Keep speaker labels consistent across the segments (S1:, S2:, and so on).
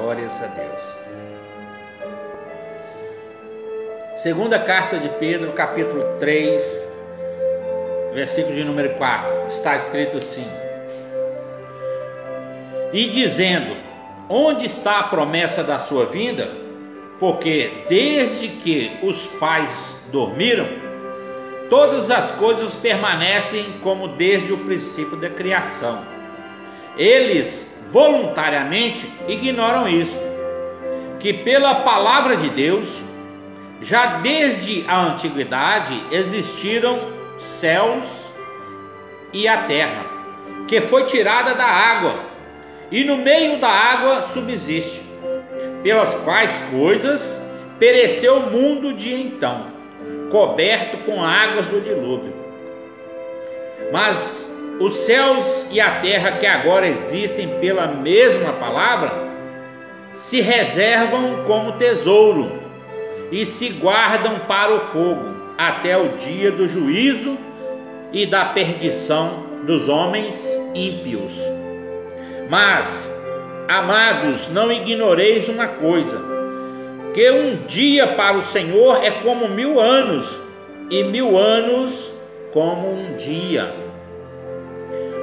S1: Glórias a Deus. Segunda carta de Pedro, capítulo 3, versículo de número 4. Está escrito assim: e dizendo, onde está a promessa da sua vinda? Porque desde que os pais dormiram, todas as coisas permanecem como desde o princípio da criação. Eles voluntariamente ignoram isso, que pela palavra de Deus, já desde a antiguidade existiram céus e a terra, que foi tirada da água, e no meio da água subsiste, pelas quais coisas pereceu o mundo de então, coberto com águas do dilúvio. Mas os céus e a terra que agora existem pela mesma palavra, se reservam como tesouro e se guardam para o fogo, até o dia do juízo e da perdição dos homens ímpios. Mas, amados, não ignoreis uma coisa, que um dia para o Senhor é como 1000 anos, e 1000 anos como um dia.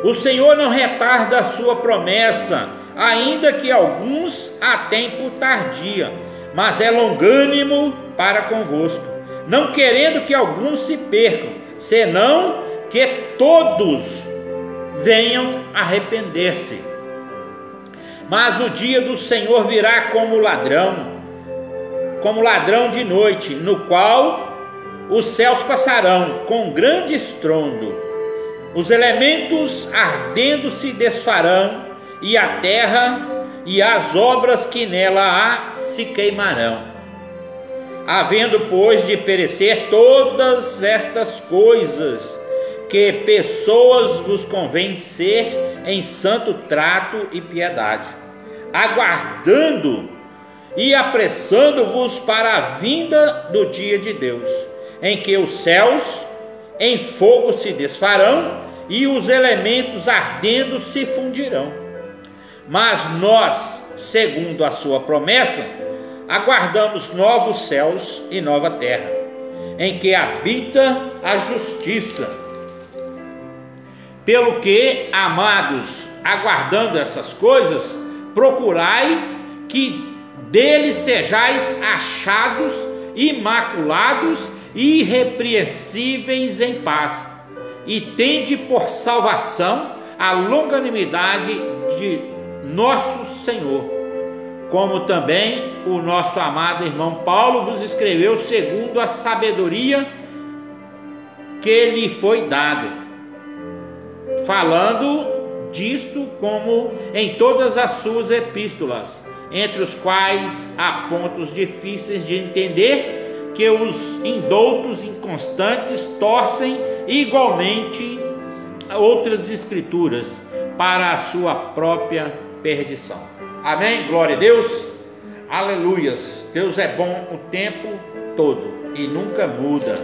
S1: O Senhor não retarda a sua promessa, ainda que alguns a tenham por tardia, mas é longânimo para convosco, não querendo que alguns se percam, senão que todos venham arrepender-se. Mas o dia do Senhor virá como ladrão de noite, no qual os céus passarão com grande estrondo, os elementos ardendo se desfarão, e a terra e as obras que nela há se queimarão. Havendo, pois, de perecer todas estas coisas, que pessoas vos convém ser em santo trato e piedade, aguardando e apressando-vos para a vinda do dia de Deus, em que os céus em fogo se desfarão e os elementos ardendo se fundirão. Mas nós, segundo a sua promessa, aguardamos novos céus e nova terra, em que habita a justiça. Pelo que, amados, aguardando essas coisas, procurai que dele sejais achados imaculados e irrepreensíveis em paz, e tende por salvação a longanimidade de nosso Senhor, como também o nosso amado irmão Paulo vos escreveu segundo a sabedoria que lhe foi dado, falando disto como em todas as suas epístolas, entre os quais há pontos difíceis de entender, que os indoutos inconstantes torcem igualmente outras escrituras para a sua própria perdição. Amém? Glória a Deus. Aleluias. Deus é bom o tempo todo e nunca muda.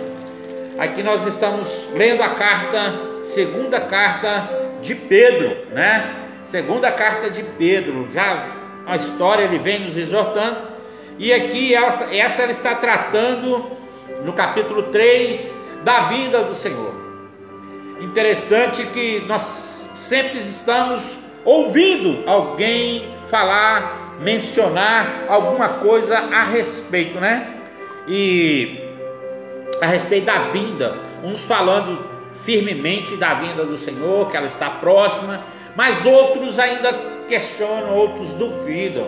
S1: Aqui nós estamos lendo a segunda carta de Pedro, né? Segunda carta de Pedro. Já a história ele vem nos exortando, e aqui essa ela está tratando no capítulo 3 da vinda do Senhor. Interessante que nós sempre estamos ouvindo alguém falar, mencionar alguma coisa a respeito, né? E a respeito da vinda, uns falando firmemente da vinda do Senhor, que ela está próxima, mas outros ainda questionam, outros duvidam.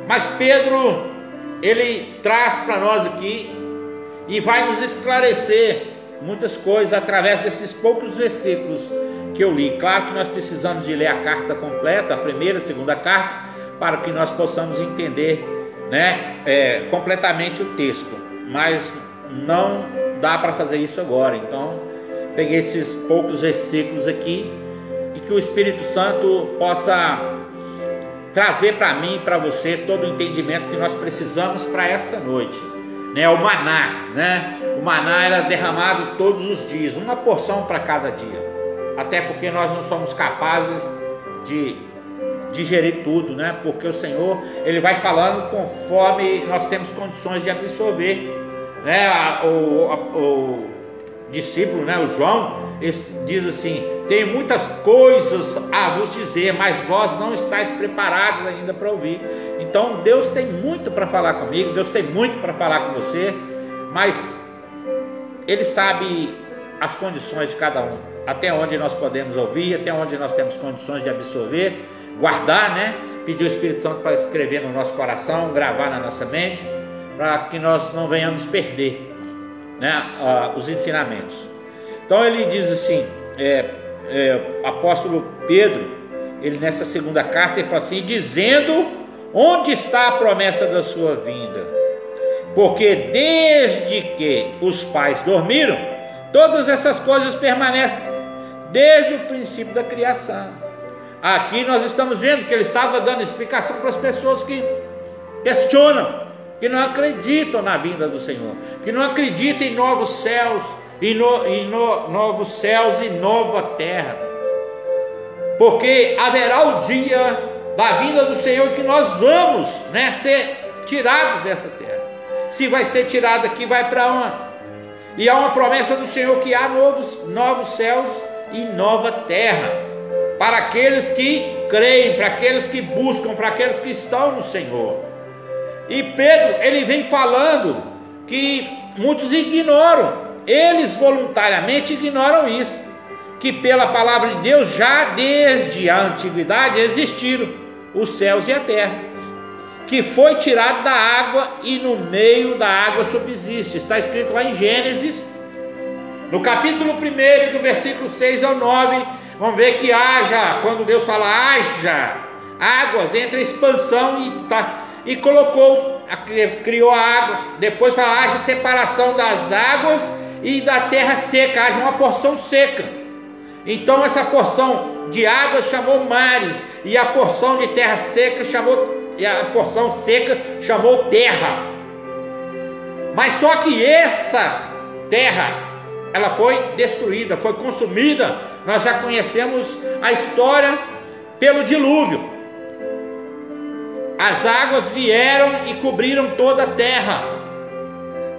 S1: Mas Pedro, ele traz para nós aqui e vai nos esclarecer muitas coisas através desses poucos versículos que eu li. Claro que nós precisamos de ler a carta completa, a primeira, a segunda carta, para que nós possamos entender, né, completamente o texto, mas não dá para fazer isso agora. Então peguei esses poucos versículos aqui, e que o Espírito Santo possa trazer para mim e para você todo o entendimento que nós precisamos para essa noite, né? O maná, né? O maná era derramado todos os dias, uma porção para cada dia, até porque nós não somos capazes de digerir tudo, né? Porque o Senhor, Ele vai falando conforme nós temos condições de absorver, né? O discípulo, né? O João, diz assim: tem muitas coisas a vos dizer, mas vós não estáis preparados ainda para ouvir. Então Deus tem muito para falar comigo, Deus tem muito para falar com você, mas Ele sabe as condições de cada um, até onde nós podemos ouvir, até onde nós temos condições de absorver, guardar, né? Pedir o Espírito Santo para escrever no nosso coração, gravar na nossa mente, para que nós não venhamos perder, né, os ensinamentos. Então ele diz assim, apóstolo Pedro, ele nessa segunda carta, ele fala assim, dizendo onde está a promessa da sua vinda, porque desde que os pais dormiram, todas essas coisas permanecem desde o princípio da criação. Aqui nós estamos vendo que ele estava dando explicação para as pessoas que questionam, que não acreditam na vinda do Senhor, que não acreditam em novos céus, novos céus e nova terra, porque haverá o dia da vinda do Senhor que nós vamos, né, ser tirados dessa terra. Se vai ser tirado aqui, vai para onde? E há uma promessa do Senhor que há novos céus e nova terra, para aqueles que creem, para aqueles que buscam, para aqueles que estão no Senhor. E Pedro, ele vem falando que muitos ignoram, eles voluntariamente ignoram isso, que pela palavra de Deus já desde a antiguidade existiram os céus e a terra, que foi tirado da água e no meio da água subsiste. Está escrito lá em Gênesis, no capítulo 1, do versículo 6 ao 9, vamos ver que haja, quando Deus fala haja águas, entre a expansão e colocou, criou a água. Depois fala haja separação das águas e da terra seca, haja uma porção seca. Então essa porção de águas chamou mares, e a porção de terra seca a porção seca chamou terra. Mas só que essa terra, ela foi destruída, foi consumida. Nós já conhecemos a história pelo dilúvio. As águas vieram e cobriram toda a terra.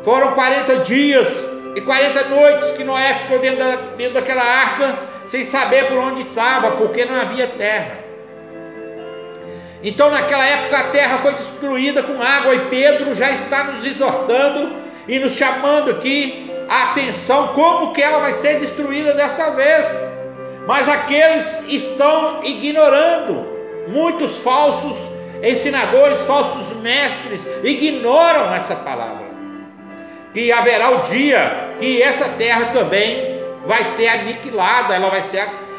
S1: Foram 40 dias e 40 noites que Noé ficou dentro daquela arca, sem saber por onde estava, porque não havia terra. Então naquela época a terra foi destruída com água, e Pedro já está nos exortando e nos chamando aqui a atenção, como que ela vai ser destruída dessa vez. Mas aqueles estão ignorando, muitos falsos ensinadores, falsos mestres ignoram essa palavra, que haverá o dia que essa terra também vai ser aniquilada, ela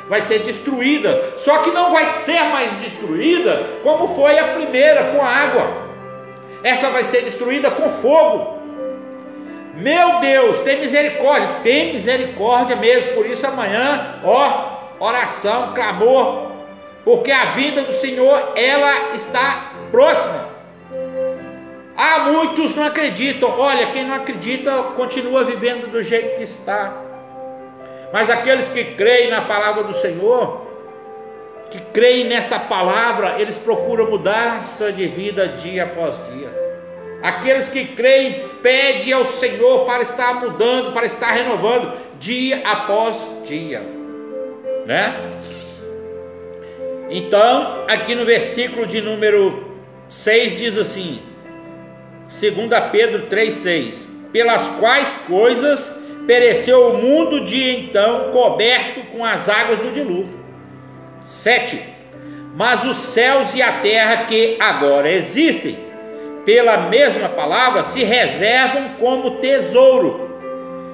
S1: vai ser destruída, só que não vai ser mais destruída como foi a primeira, com a água. Essa vai ser destruída com fogo. Meu Deus, tem misericórdia mesmo. Por isso amanhã, oração, clamor, porque a vinda do Senhor, ela está próxima. Há muitos não acreditam. Olha, quem não acredita continua vivendo do jeito que está. Mas aqueles que creem na palavra do Senhor, que creem nessa palavra, eles procuram mudança de vida dia após dia. Aqueles que creem, pedem ao Senhor para estar mudando, para estar renovando dia após dia, né? Então, aqui no versículo de número 6 diz assim, 2 Pedro 3,6: pelas quais coisas pereceu o mundo de então, coberto com as águas do dilúvio. 7: mas os céus e a terra que agora existem, pela mesma palavra, se reservam como tesouro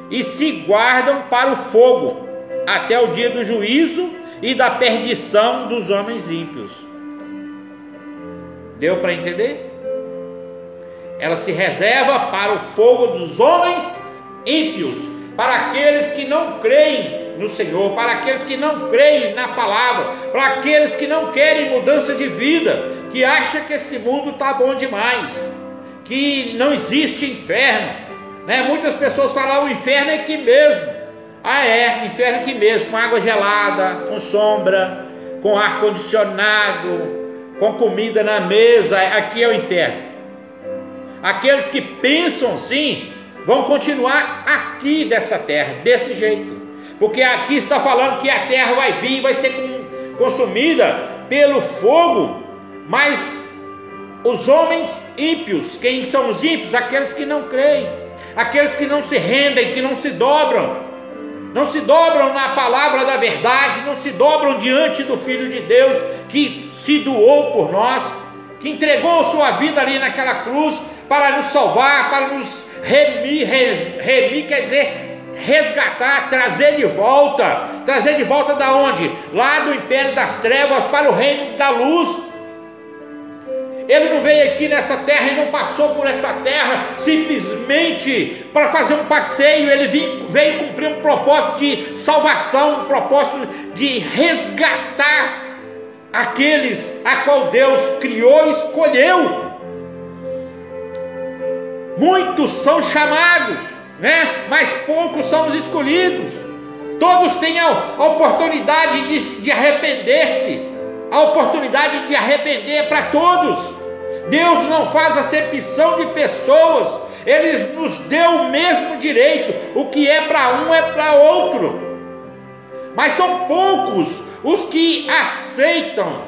S1: e se guardam para o fogo, até o dia do juízo e da perdição dos homens ímpios. Deu para entender? Ela se reserva para o fogo dos homens ímpios, para aqueles que não creem no Senhor, para aqueles que não creem na palavra, para aqueles que não querem mudança de vida, que acham que esse mundo está bom demais, que não existe inferno, né? Muitas pessoas falam, o inferno é aqui mesmo. Inferno é aqui mesmo, com água gelada, com sombra, com ar condicionado, com comida na mesa, aqui é o inferno. Aqueles que pensam assim vão continuar aqui dessa terra, desse jeito, porque aqui está falando que a terra vai vir e vai ser consumida pelo fogo. Mas os homens ímpios, quem são os ímpios? Aqueles que não creem, aqueles que não se rendem, que não se dobram na palavra da verdade, não se dobram diante do Filho de Deus, que se doou por nós, que entregou sua vida ali naquela cruz para nos salvar, para nos remir quer dizer resgatar, trazer de volta da onde? Lá do império das trevas para o reino da luz. Ele não veio aqui nessa terra e não passou por essa terra simplesmente para fazer um passeio. Ele veio cumprir um propósito de salvação, um propósito de resgatar aqueles a qual Deus criou e escolheu. Muitos são chamados, né? Mas poucos são os escolhidos. Todos têm a oportunidade de arrepender-se. A oportunidade de arrepender para todos. Deus não faz acepção de pessoas. Ele nos deu o mesmo direito. O que é para um é para outro. Mas são poucos os que aceitam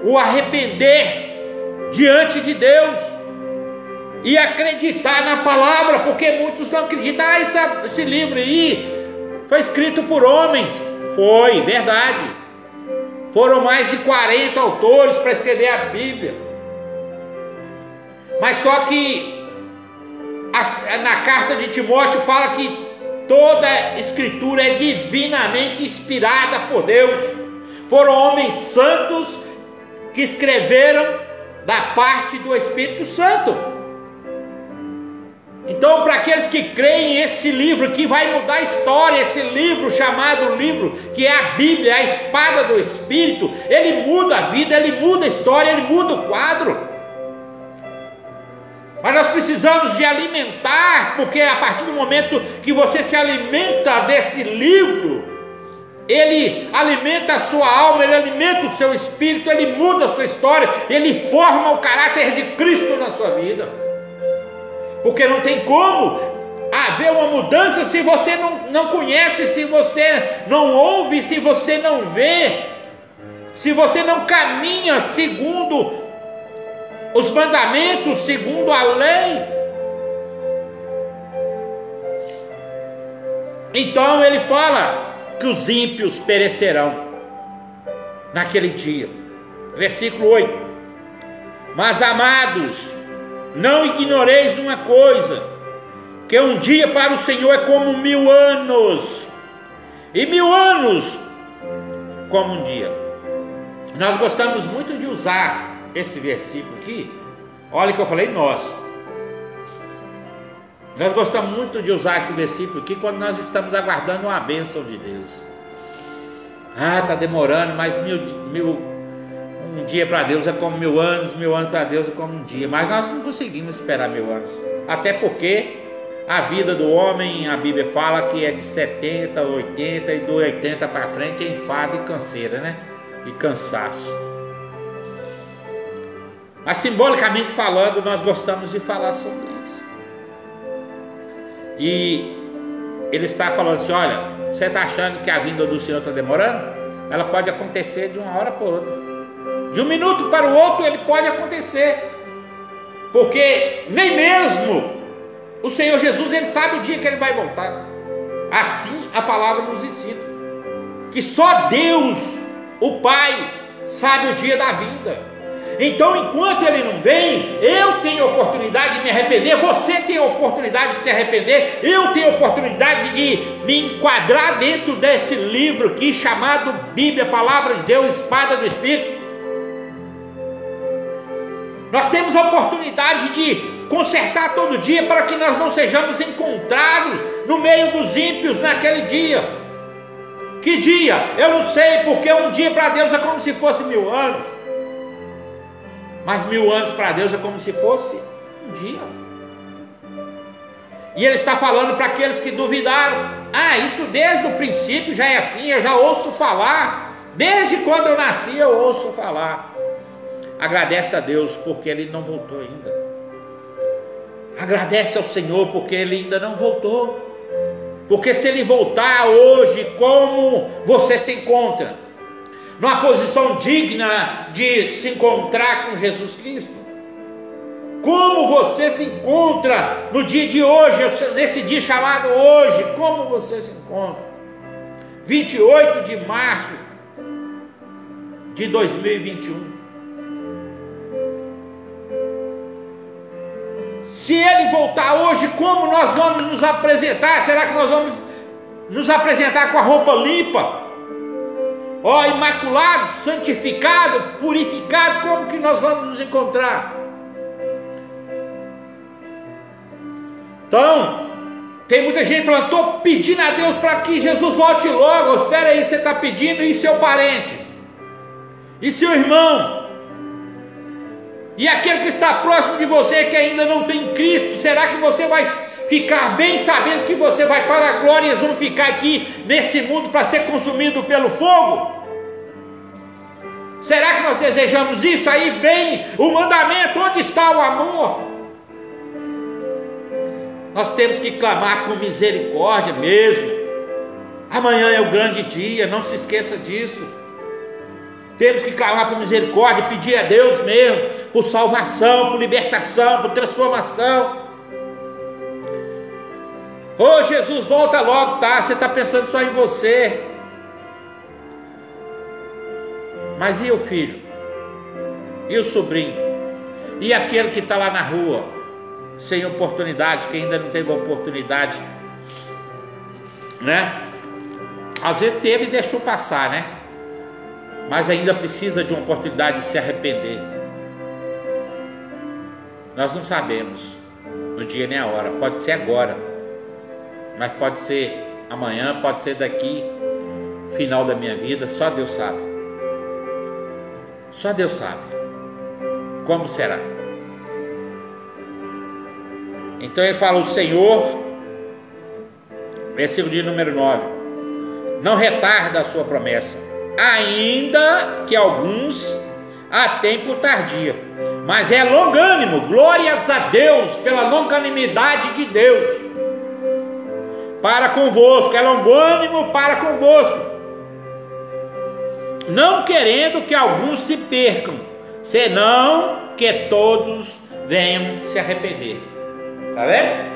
S1: o arrepender diante de Deus e acreditar na palavra, porque muitos não acreditam. Esse livro aí foi escrito por homens. Foi, verdade. Foram mais de 40 autores para escrever a Bíblia. Mas só que na carta de Timóteo fala que toda escritura é divinamente inspirada por Deus. Foram homens santos que escreveram da parte do Espírito Santo. Então, para aqueles que creem, esse livro que vai mudar a história, esse livro chamado livro, que é a Bíblia, a espada do Espírito, ele muda a vida, ele muda a história, ele muda o quadro. Mas nós precisamos de alimentar, porque a partir do momento que você se alimenta desse livro, ele alimenta a sua alma, ele alimenta o seu espírito, ele muda a sua história, ele forma o caráter de Cristo na sua vida. Porque não tem como haver uma mudança se você não conhece, se você não ouve, se você não vê, se você não caminha segundo os mandamentos, segundo a lei. Então ele fala que os ímpios perecerão naquele dia. Versículo 8: Mas amados, não ignoreis uma coisa, que um dia para o Senhor é como 1000 anos, e 1000 anos como um dia. Nós gostamos muito de usar esse versículo aqui. Olha que eu falei nós gostamos muito de usar esse versículo aqui quando nós estamos aguardando uma bênção de Deus. Está demorando, mas um dia para Deus é como 1000 anos, 1000 anos para Deus é como um dia. Mas nós não conseguimos esperar 1000 anos. Até porque a vida do homem, a Bíblia fala que é de 70, 80, e do 80 para frente é enfado e canseira, né? E cansaço. Mas simbolicamente falando, nós gostamos de falar sobre isso. E ele está falando assim: olha, você está achando que a vinda do Senhor está demorando? Ela pode acontecer de uma hora para outra. De um minuto para o outro ele pode acontecer, porque nem mesmo o Senhor Jesus, ele sabe o dia que ele vai voltar. Assim a palavra nos ensina, que só Deus, o Pai, sabe o dia da vinda. Então, enquanto ele não vem, eu tenho oportunidade de me arrepender, você tem oportunidade de se arrepender, eu tenho oportunidade de me enquadrar dentro desse livro aqui chamado Bíblia, Palavra de Deus, Espada do Espírito. Nós temos a oportunidade de consertar todo dia para que nós não sejamos encontrados no meio dos ímpios naquele dia. Que dia? Eu não sei, porque um dia para Deus é como se fosse 1000 anos. Mas 1000 anos para Deus é como se fosse um dia. E ele está falando para aqueles que duvidaram: isso desde o princípio já é assim, eu já ouço falar. Desde quando eu nasci eu ouço falar. agradece a Deus porque Ele não voltou ainda. Agradece ao Senhor porque Ele ainda não voltou. Porque se Ele voltar hoje, como você se encontra? Numa posição digna de se encontrar com Jesus Cristo? Como você se encontra no dia de hoje, nesse dia chamado hoje? Como você se encontra? 28 de março de 2021. Se Ele voltar hoje, como nós vamos nos apresentar? Será que nós vamos nos apresentar com a roupa limpa? Ó, imaculado, santificado, purificado? Como que nós vamos nos encontrar? Então, tem muita gente falando, estou pedindo a Deus para que Jesus volte logo. Espera aí, você está pedindo, e seu parente? E seu irmão? E aquele que está próximo de você, que ainda não tem Cristo? Será que você vai ficar bem sabendo que você vai para a glória e eles vão ficar aqui nesse mundo para ser consumido pelo fogo? Será que nós desejamos isso? Aí vem o mandamento, onde está o amor? Nós temos que clamar com misericórdia mesmo. Amanhã é o grande dia, não se esqueça disso. Temos que clamar por misericórdia, pedir a Deus mesmo, por salvação, por libertação, por transformação. Ô Jesus, volta logo, tá? Você está pensando só em você. Mas e o filho? E o sobrinho? E aquele que está lá na rua, sem oportunidade, que ainda não teve oportunidade, né? Às vezes teve e deixou passar, né? Mas ainda precisa de uma oportunidade de se arrepender. Nós não sabemos o dia nem a hora. Pode ser agora, mas pode ser amanhã, pode ser daqui, final da minha vida. Só Deus sabe. Só Deus sabe como será. Então ele fala, o Senhor, versículo de número 9, não retarda a sua promessa, ainda que alguns a tempo tardio, mas é longânimo. Glórias a Deus pela longanimidade de Deus para convosco, é longânimo para convosco, não querendo que alguns se percam, senão que todos venham se arrepender. Está vendo?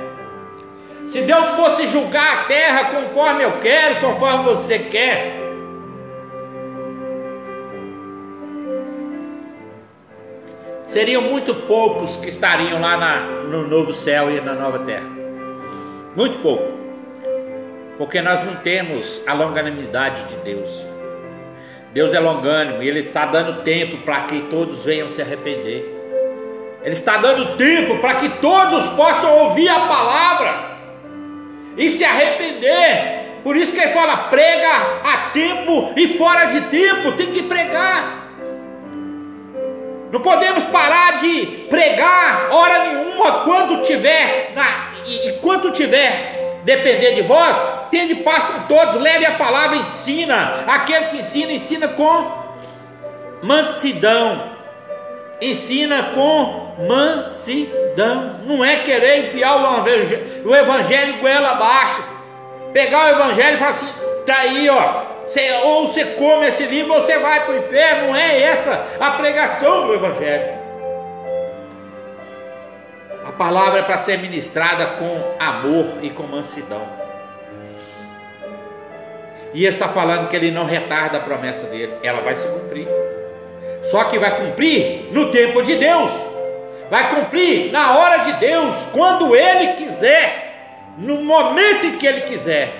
S1: Se Deus fosse julgar a terra conforme eu quero, conforme você quer, seriam muito poucos que estariam lá no novo céu e na nova terra. Muito pouco. Porque nós não temos a longanimidade de Deus. Deus é longânimo e Ele está dando tempo para que todos venham se arrepender. Ele está dando tempo para que todos possam ouvir a palavra e se arrepender. Por isso que ele fala, prega a tempo e fora de tempo. Tem que pregar. Não podemos parar de pregar hora nenhuma. Quando tiver enquanto tiver depender de vós, tende paz com todos, leve a palavra, ensina. Aquele que ensina, ensina com mansidão. Ensina com mansidão. Não é querer enfiar o evangelho goela abaixo. Pegar o evangelho e falar assim, tá aí, ó. Ou você come esse livro ou você vai para o inferno. Não é essa a pregação do evangelho. A palavra é para ser ministrada com amor e com mansidão. E ele está falando que ele não retarda a promessa dele. Ela vai se cumprir. Só que vai cumprir no tempo de Deus. Vai cumprir na hora de Deus, quando Ele quiser, no momento em que Ele quiser.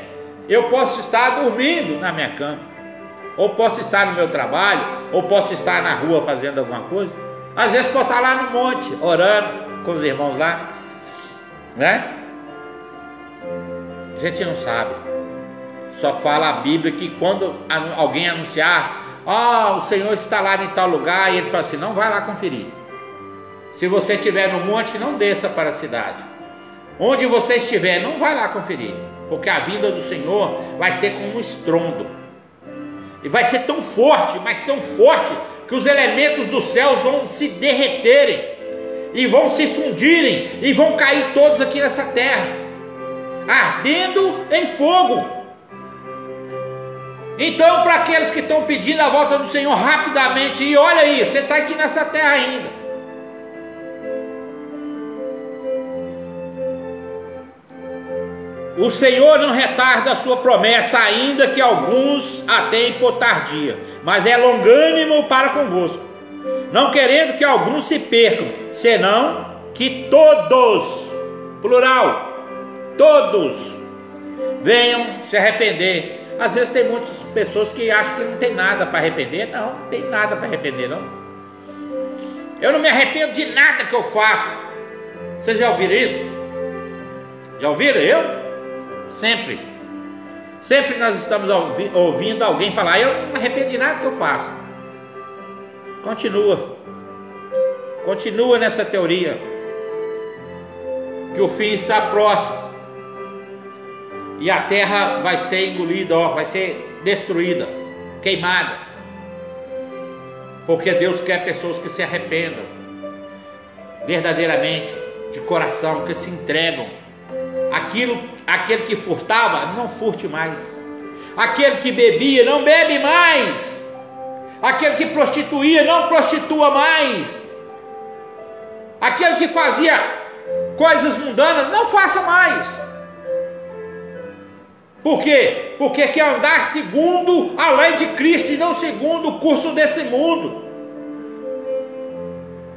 S1: Eu posso estar dormindo na minha cama, ou posso estar no meu trabalho, ou posso estar na rua fazendo alguma coisa. Às vezes posso estar lá no monte, orando com os irmãos lá, né? A gente não sabe. Só fala a Bíblia que quando alguém anunciar, o Senhor está lá em tal lugar, e ele fala assim, não vai lá conferir. Se você estiver no monte, não desça para a cidade. Onde você estiver, não vai lá conferir, porque a vinda do Senhor vai ser como um estrondo, e vai ser tão forte, mas tão forte, que os elementos dos céus vão se derreterem, e vão se fundirem, e vão cair todos aqui nessa terra, ardendo em fogo. Então, para aqueles que estão pedindo a volta do Senhor rapidamente, e olha aí, você está aqui nessa terra ainda. O Senhor não retarda a sua promessa, ainda que alguns a tenham por tardia, mas é longânimo para convosco, não querendo que alguns se percam, senão que todos, plural, todos, venham se arrepender. Às vezes tem muitas pessoas que acham que não tem nada para arrepender. Não, não tem nada para arrepender, não. Eu não me arrependo de nada que eu faço. Vocês já ouviram isso? Já ouviram? Eu? Sempre nós estamos ouvindo alguém falar: eu não me arrependo de nada que eu faço. Continua nessa teoria, que o fim está próximo, e a terra vai ser engolida, vai ser destruída, queimada, porque Deus quer pessoas que se arrependam verdadeiramente, de coração, que se entregam. Aquele que furtava, não furte mais. Aquele que bebia, não bebe mais. Aquele que prostituía, não prostitua mais. Aquele que fazia coisas mundanas, não faça mais. Por quê? Porque quer andar segundo a lei de Cristo e não segundo o curso desse mundo.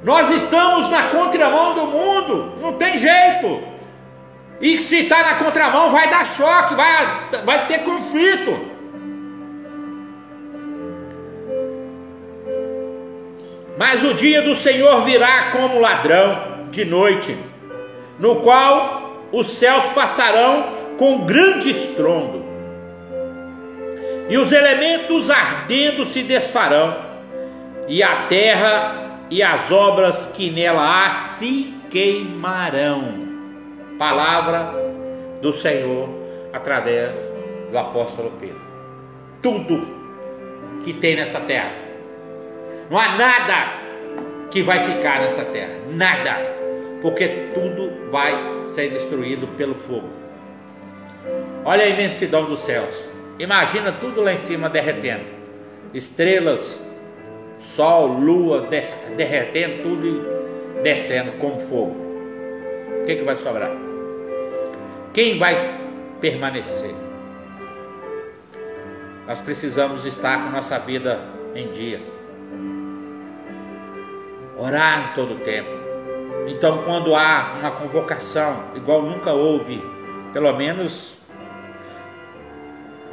S1: Nós estamos na contramão do mundo, não tem jeito. E se está na contramão, vai dar choque, vai ter conflito. Mas o dia do Senhor virá como ladrão de noite, no qual os céus passarão com grande estrondo, e os elementos ardendo se desfarão, e a terra e as obras que nela há se queimarão. Palavra do Senhor através do apóstolo Pedro. Tudo que tem nessa terra, não há nada que vai ficar nessa terra, nada, porque tudo vai ser destruído pelo fogo. Olha a imensidão dos céus, imagina tudo lá em cima derretendo, estrelas, sol, lua derretendo tudo e descendo como fogo. O que vai sobrar? Quem vai permanecer? Nós precisamos estar com nossa vida em dia, orar em todo o tempo. Então, quando há uma convocação, igual nunca houve, pelo menos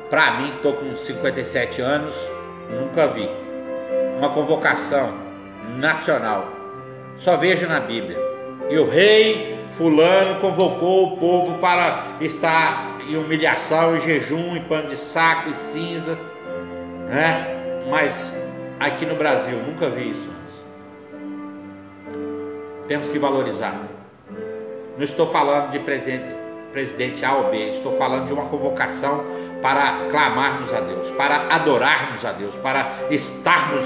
S1: para mim, que estou com 57 anos, nunca vi uma convocação nacional. Só vejo na Bíblia. E o rei fulano convocou o povo para estar em humilhação, em jejum, em pano de saco e cinza, né? Mas aqui no Brasil nunca vi isso antes. Temos que valorizar. Não estou falando de presidente A ou B, estou falando de uma convocação para clamarmos a Deus, para adorarmos a Deus, para estarmos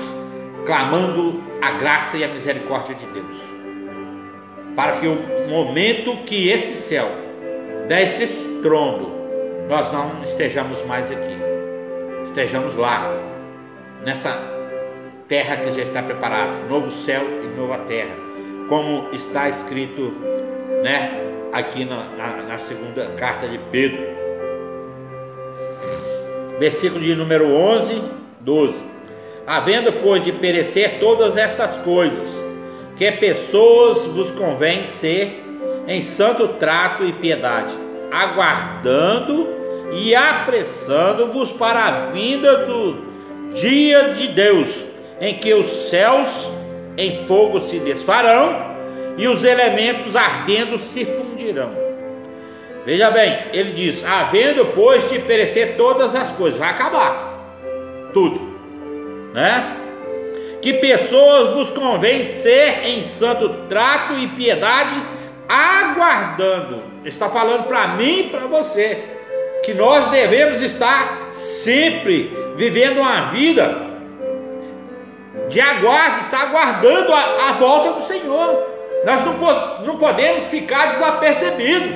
S1: clamando a graça e a misericórdia de Deus, para que o momento que esse céu der esse estrondo, nós não estejamos mais aqui, estejamos lá, nessa terra que já está preparada, novo céu e nova terra, como está escrito, né, aqui na segunda carta de Pedro, versículo de número 11, 12. Havendo, pois, de perecer todas essas coisas, que pessoas vos convém ser em santo trato e piedade, aguardando e apressando-vos para a vinda do dia de Deus, em que os céus em fogo se desfarão e os elementos ardendo se fundirão. Veja bem, ele diz: havendo, pois, de perecer todas as coisas, vai acabar tudo, né? Que pessoas vos convém ser em santo trato e piedade, aguardando. Está falando para mim e para você, que nós devemos estar sempre vivendo uma vida de aguardo, está aguardando a volta do Senhor. Nós não podemos ficar desapercebidos,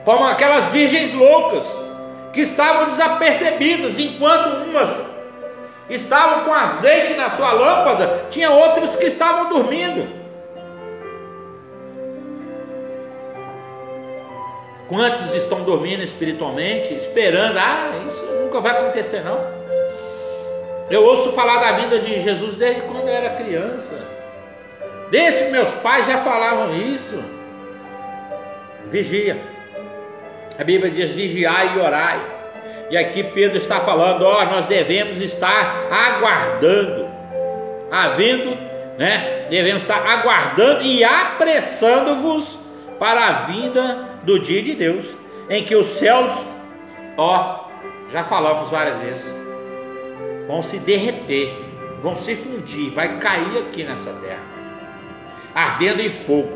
S1: como aquelas virgens loucas, que estavam desapercebidas, enquanto umas estavam com azeite na sua lâmpada, tinha outros que estavam dormindo. Quantos estão dormindo espiritualmente, esperando, isso nunca vai acontecer não. Eu ouço falar da vinda de Jesus desde quando eu era criança, desde que meus pais já falavam isso. Vigia, a Bíblia diz vigiai e orai, e aqui Pedro está falando, nós devemos estar aguardando, devemos estar aguardando e apressando-vos para a vinda do dia de Deus, em que os céus, já falamos várias vezes, vão se derreter, vão se fundir, vai cair aqui nessa terra, ardendo em fogo,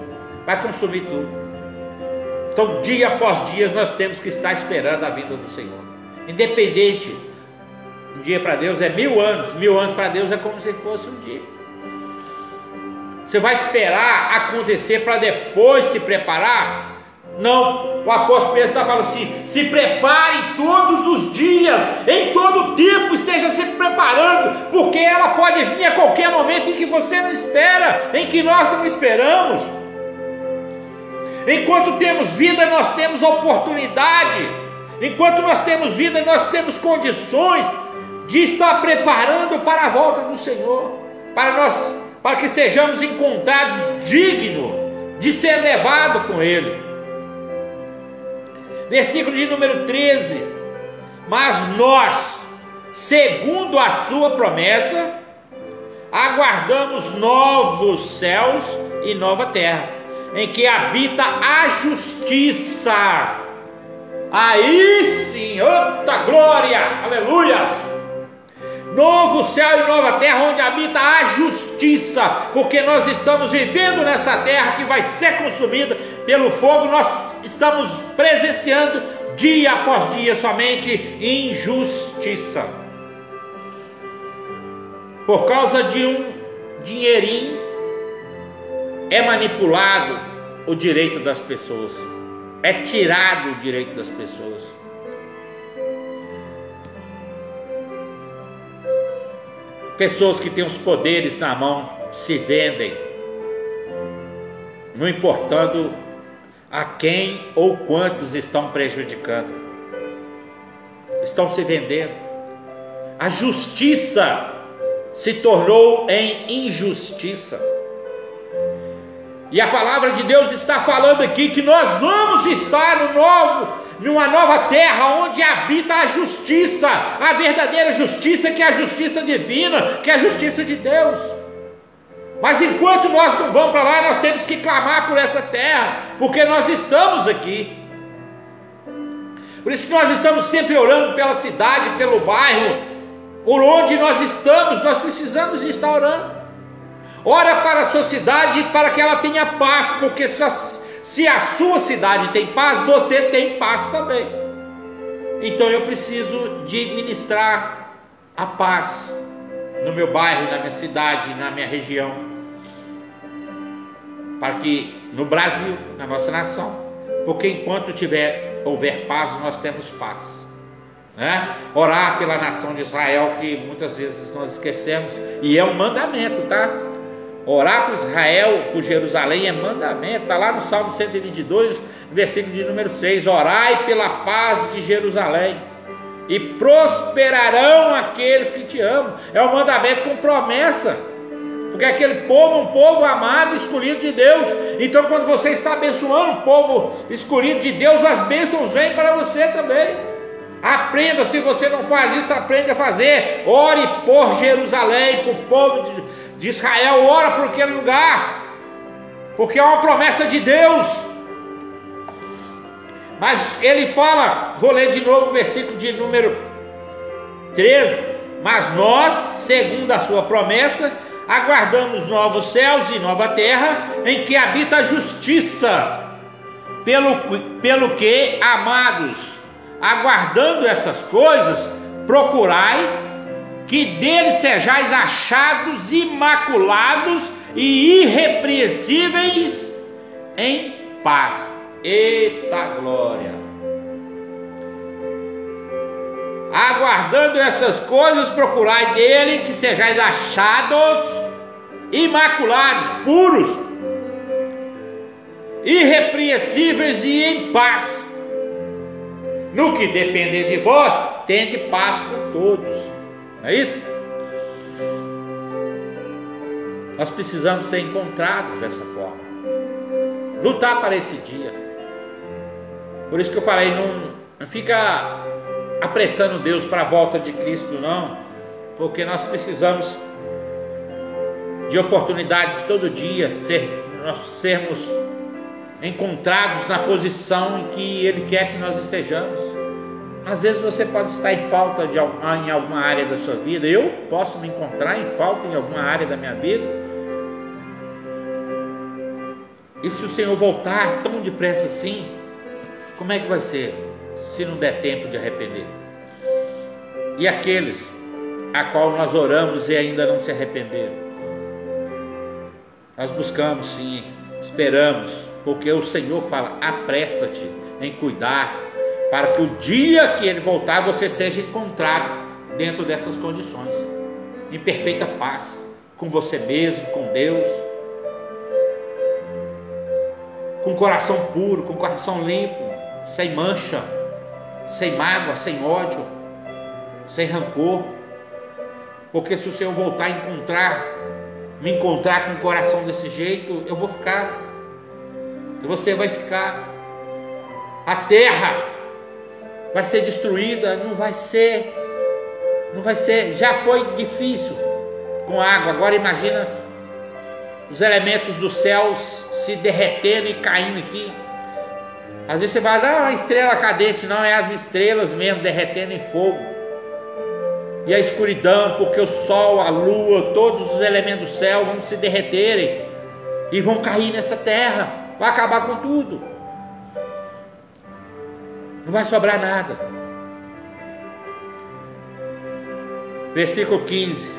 S1: vai consumir tudo. Então, dia após dia, nós temos que estar esperando a vinda do Senhor. Independente, um dia para Deus é 1000 anos, 1000 anos para Deus é como se fosse um dia. Você vai esperar acontecer para depois se preparar? Não, o apóstolo Pedro está falando assim: se prepare todos os dias, em todo tempo esteja se preparando, porque ela pode vir a qualquer momento em que você não espera, em que nós não esperamos. Enquanto temos vida, nós temos oportunidade. Enquanto nós temos vida, nós temos condições de estar preparando para a volta do Senhor, para que sejamos encontrados dignos de ser levados com Ele. Versículo de número 13: mas nós, segundo a sua promessa, aguardamos novos céus e nova terra, em que habita a justiça. Aí sim, outra glória, aleluias! Novo céu e nova terra, onde habita a justiça, porque nós estamos vivendo nessa terra que vai ser consumida pelo fogo. Nós estamos presenciando dia após dia somente injustiça, por causa de um dinheirinho é manipulado o direito das pessoas, é tirado o direito das pessoas. Pessoas que têm os poderes na mão se vendem, não importando a quem ou quantos estão prejudicando, estão se vendendo. A justiça se tornou em injustiça. E a palavra de Deus está falando aqui que nós vamos estar numa nova terra onde habita a justiça, a verdadeira justiça, que é a justiça divina, que é a justiça de Deus. Mas enquanto nós não vamos para lá, nós temos que clamar por essa terra, porque nós estamos aqui. Por isso que nós estamos sempre orando pela cidade, pelo bairro, por onde nós estamos, nós precisamos de estar orando. Ora para a sua cidade, para que ela tenha paz, porque se a sua cidade tem paz, você tem paz também. Então eu preciso de ministrar a paz no meu bairro, na minha cidade, na minha região, para que no Brasil, na nossa nação, porque enquanto houver paz, nós temos paz, né? Orar pela nação de Israel, que muitas vezes nós esquecemos, e é um mandamento, tá? Orar por Israel, por Jerusalém é mandamento, está lá no Salmo 122, versículo de número 6, orai pela paz de Jerusalém, e prosperarão aqueles que te amam. É um mandamento com promessa, porque aquele povo é um povo amado, escolhido de Deus. Então quando você está abençoando o povo escolhido de Deus, as bênçãos vêm para você também. Aprenda, se você não faz isso, aprende a fazer. Ore por Jerusalém, por o povo de Israel, ora por aquele lugar, porque é uma promessa de Deus. Mas ele fala, vou ler de novo o versículo de número 13: mas nós, segundo a sua promessa, aguardamos novos céus e nova terra, em que habita a justiça, pelo que, amados, aguardando essas coisas, procurai que dele sejais achados imaculados e irrepreensíveis em paz. Eita glória! Aguardando essas coisas, procurai dele que sejais achados imaculados, puros, irrepreensíveis e em paz. No que depender de vós, tende paz com todos. Não é isso? Nós precisamos ser encontrados dessa forma, lutar para esse dia. Por isso que eu falei, não fica apressando Deus para a volta de Cristo, não, porque nós precisamos de oportunidades todo dia, nós sermos encontrados na posição em que Ele quer que nós estejamos. Às vezes você pode estar em falta em alguma área da sua vida, eu posso me encontrar em falta em alguma área da minha vida, e se o Senhor voltar tão depressa assim, como é que vai ser, se não der tempo de arrepender? E aqueles a qual nós oramos e ainda não se arrependeram, nós buscamos sim, esperamos, porque o Senhor fala, apressa-te em cuidar, para que o dia que Ele voltar, você seja encontrado dentro dessas condições, em perfeita paz, com você mesmo, com Deus, com coração puro, com coração limpo, sem mancha, sem mágoa, sem ódio, sem rancor. Porque se o Senhor voltar a me encontrar com o coração desse jeito, eu vou ficar, você vai ficar, a terra vai ser destruída, não vai ser, já foi difícil com água, agora imagina os elementos dos céus se derretendo e caindo aqui. Às vezes você vai, não, a estrela cadente, não, é as estrelas mesmo derretendo em fogo, e a escuridão, porque o sol, a lua, todos os elementos do céu vão se derreterem e vão cair nessa terra, vai acabar com tudo, não vai sobrar nada. Versículo 15: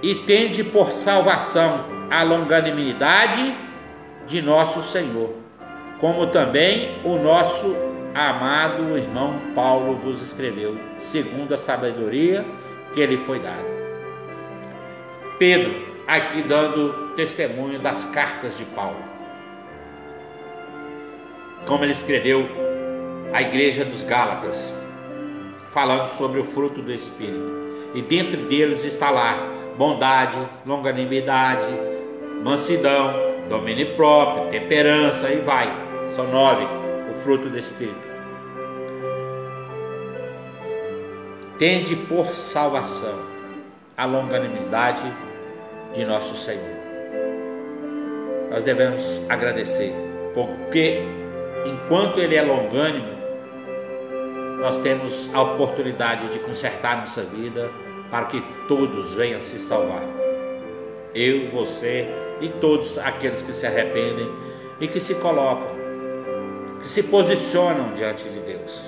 S1: e tende por salvação a longanimidade de nosso Senhor, como também o nosso amado irmão Paulo vos escreveu, segundo a sabedoria que lhe foi dada. Pedro aqui dando testemunho das cartas de Paulo, como ele escreveu à igreja dos Gálatas, falando sobre o fruto do Espírito, e dentro deles está lá bondade, longanimidade, mansidão, domínio próprio, temperança, e vai, são 9 o fruto do Espírito. Tende por salvação a longanimidade de nosso Senhor. Nós devemos agradecer, porque enquanto Ele é longânimo, nós temos a oportunidade de consertar nossa vida, para que todos venham se salvar. Eu, você e todos aqueles que se arrependem e que se colocam, que se posicionam diante de Deus.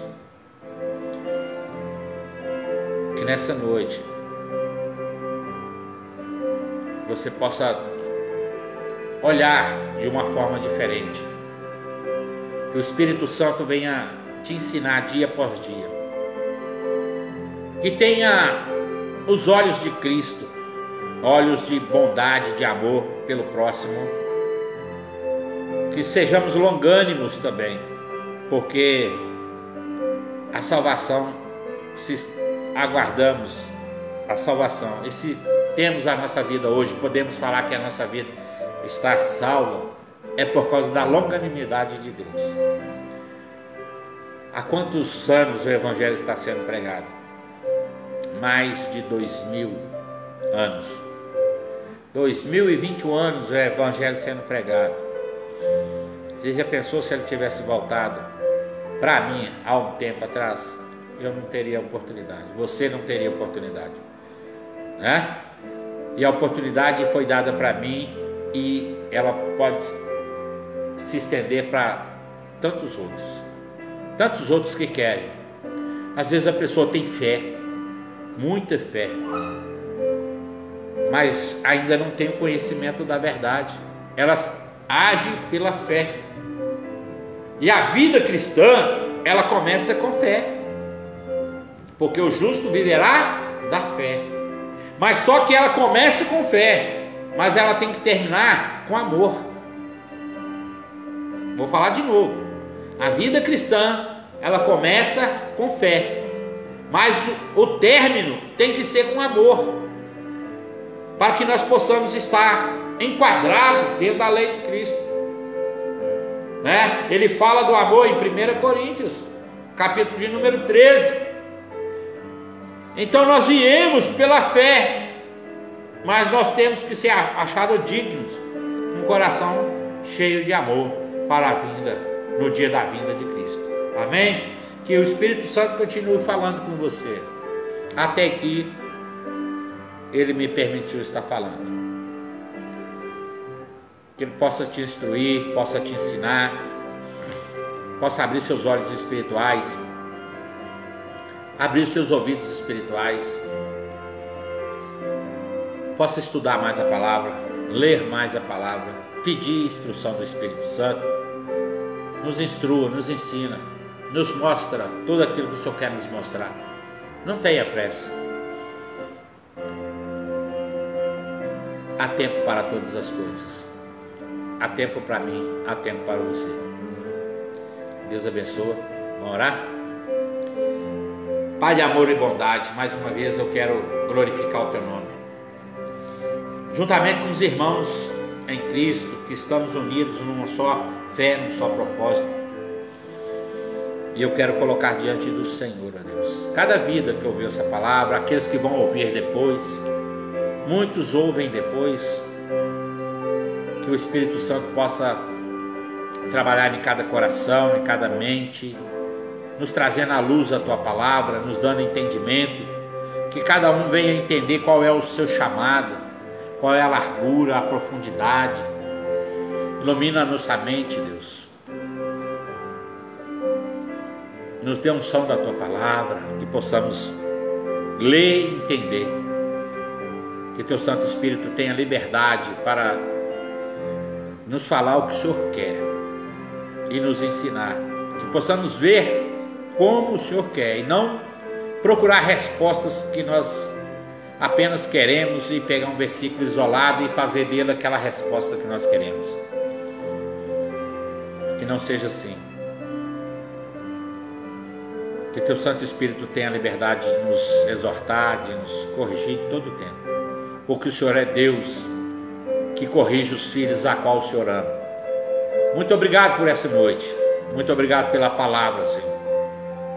S1: Que nessa noite você possa olhar de uma forma diferente, que o Espírito Santo venha te ensinar dia após dia, que tenha os olhos de Cristo, olhos de bondade, de amor pelo próximo, que sejamos longânimos também, porque a salvação, se aguardamos a salvação, e se temos a nossa vida hoje, podemos falar que a nossa vida está salva, é por causa da longanimidade de Deus. Há quantos anos o Evangelho está sendo pregado? Mais de 2000 anos. 2021 anos o Evangelho sendo pregado. Você já pensou se ele tivesse voltado para mim há um tempo atrás? Eu não teria oportunidade, você não teria oportunidade, né? E a oportunidade foi dada para mim, e ela pode se estender para tantos outros que querem. Às vezes a pessoa tem fé, muita fé, mas ainda não tem o conhecimento da verdade. Elas agem pela fé. E a vida cristã, ela começa com fé, porque o justo viverá da fé. Mas só que ela começa com fé, mas ela tem que terminar com amor. Vou falar de novo. A vida cristã, ela começa com fé, mas o término tem que ser com amor, para que nós possamos estar enquadrados dentro da lei de Cristo, né? Ele fala do amor em 1 Coríntios, capítulo de número 13. Então nós viemos pela fé, mas nós temos que ser achados dignos, um coração cheio de amor para a vinda, no dia da vinda de Cristo. Amém? Que o Espírito Santo continue falando com você. Até aqui Ele me permitiu estar falando. Que Ele possa te instruir, possa te ensinar, possa abrir seus olhos espirituais, abrir seus ouvidos espirituais, possa estudar mais a palavra, ler mais a palavra, pedir instrução do Espírito Santo. Nos instrua, nos ensina, nos mostra tudo aquilo que o Senhor quer nos mostrar. Não tenha pressa. Há tempo para todas as coisas. Há tempo para mim, há tempo para você. Deus abençoe. Vamos orar? Pai de amor e bondade, mais uma vez eu quero glorificar o Teu nome. Juntamente com os irmãos em Cristo, que estamos unidos numa só fé, num só propósito. E eu quero colocar diante do Senhor, ó Deus, cada vida que ouviu essa palavra, aqueles que vão ouvir depois, muitos ouvem depois, que o Espírito Santo possa trabalhar em cada coração, em cada mente, nos trazendo à luz a Tua palavra, nos dando entendimento, que cada um venha entender qual é o seu chamado, qual é a largura, a profundidade. Ilumina a nossa mente, Deus. Nos dê unção da Tua palavra, que possamos ler e entender. Que Teu Santo Espírito tenha liberdade para nos falar o que o Senhor quer e nos ensinar. Que possamos ver como o Senhor quer e não procurar respostas que nós apenas queremos e pegar um versículo isolado e fazer dele aquela resposta que nós queremos. Que não seja assim. Que Teu Santo Espírito tenha a liberdade de nos exortar, de nos corrigir todo o tempo. Porque o Senhor é Deus que corrige os filhos a qual o Senhor ama. Muito obrigado por essa noite. Muito obrigado pela palavra, Senhor.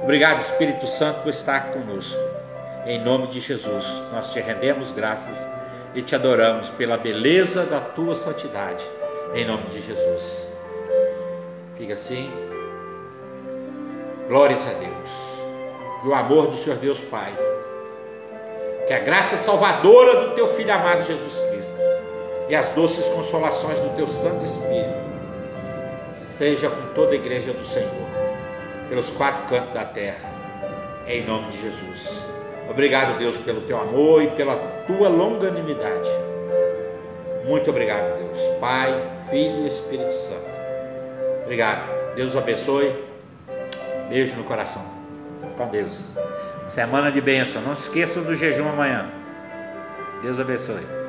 S1: Obrigado, Espírito Santo, por estar conosco. Em nome de Jesus, nós Te rendemos graças e Te adoramos pela beleza da Tua santidade. Em nome de Jesus. Fica assim. Glórias a Deus. Que o amor do Senhor Deus Pai, que a graça salvadora do Teu Filho amado Jesus Cristo e as doces consolações do Teu Santo Espírito seja com toda a igreja do Senhor, pelos quatro cantos da terra, em nome de Jesus. Obrigado, Deus, pelo Teu amor e pela Tua longanimidade. Muito obrigado, Deus, Pai, Filho e Espírito Santo. Obrigado. Deus os abençoe. Beijo no coração. Com Deus. Semana de bênção. Não se esqueçam do jejum amanhã. Deus abençoe.